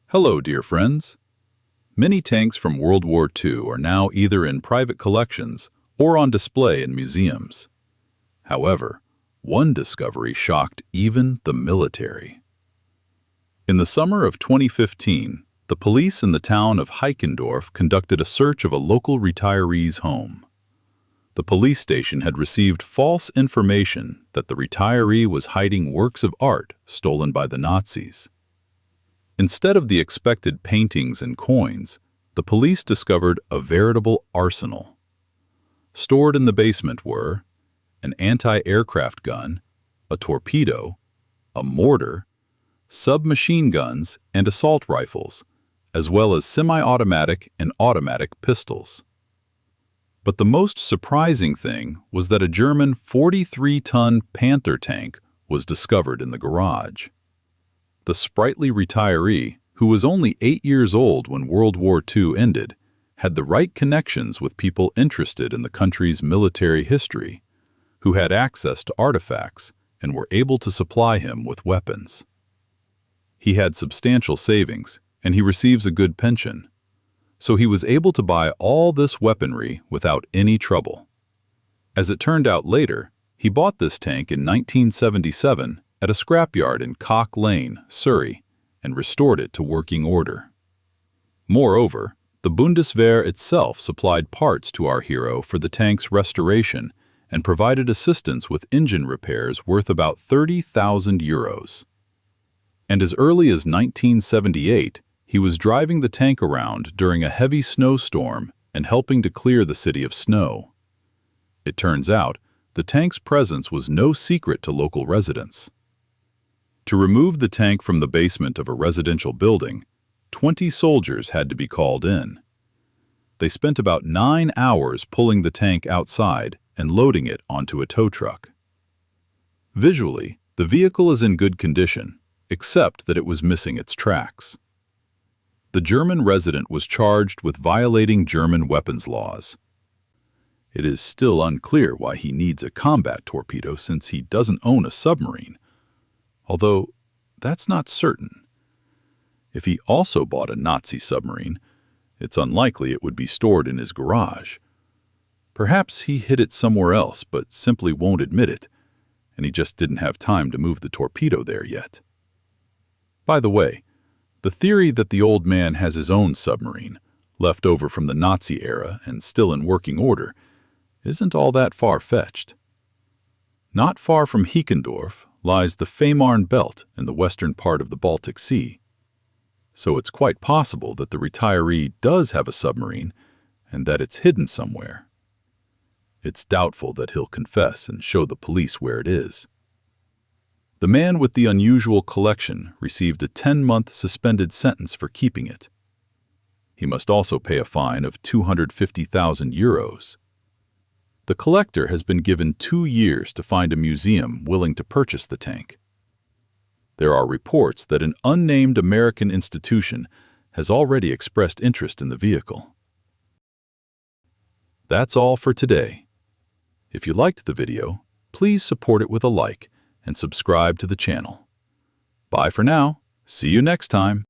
Hello, dear friends. Many tanks from World War II are now either in private collections or on display in museums. However, one discovery shocked even the military. In the summer of 2015, the police in the town of Heikendorf conducted a search of a local retiree's home. The police station had received false information that the retiree was hiding works of art stolen by the Nazis. Instead of the expected paintings and coins, the police discovered a veritable arsenal. Stored in the basement were an anti-aircraft gun, a torpedo, a mortar, submachine guns and assault rifles, as well as semi-automatic and automatic pistols. But the most surprising thing was that a German 43-ton Panther tank was discovered in the garage. The sprightly retiree, who was only 8 years old when World War II ended, had the right connections with people interested in the country's military history, who had access to artifacts and were able to supply him with weapons. He had substantial savings, and he receives a good pension, so he was able to buy all this weaponry without any trouble. As it turned out later, he bought this tank in 1977 at a scrapyard in Cock Lane, Surrey, and restored it to working order. Moreover, the Bundeswehr itself supplied parts to our hero for the tank's restoration and provided assistance with engine repairs worth about 30,000 euros. And as early as 1978, he was driving the tank around during a heavy snowstorm and helping to clear the city of snow. It turns out, the tank's presence was no secret to local residents. To remove the tank from the basement of a residential building, 20 soldiers had to be called in. They spent about 9 hours pulling the tank outside and loading it onto a tow truck. Visually, the vehicle is in good condition, except that it was missing its tracks. The German resident was charged with violating German weapons laws. It is still unclear why he needs a combat torpedo since he doesn't own a submarine, although that's not certain. If he also bought a Nazi submarine, it's unlikely it would be stored in his garage. Perhaps he hid it somewhere else but simply won't admit it, and he just didn't have time to move the torpedo there yet. By the way, the theory that the old man has his own submarine, left over from the Nazi era and still in working order, isn't all that far-fetched. Not far from Heikendorf lies the Fehmarn Belt in the western part of the Baltic Sea. So it's quite possible that the retiree does have a submarine and that it's hidden somewhere. It's doubtful that he'll confess and show the police where it is. The man with the unusual collection received a 10-month suspended sentence for keeping it. He must also pay a fine of 250,000 euros. The collector has been given 2 years to find a museum willing to purchase the tank. There are reports that an unnamed American institution has already expressed interest in the vehicle. That's all for today. If you liked the video, please support it with a like and subscribe to the channel. Bye for now. See you next time.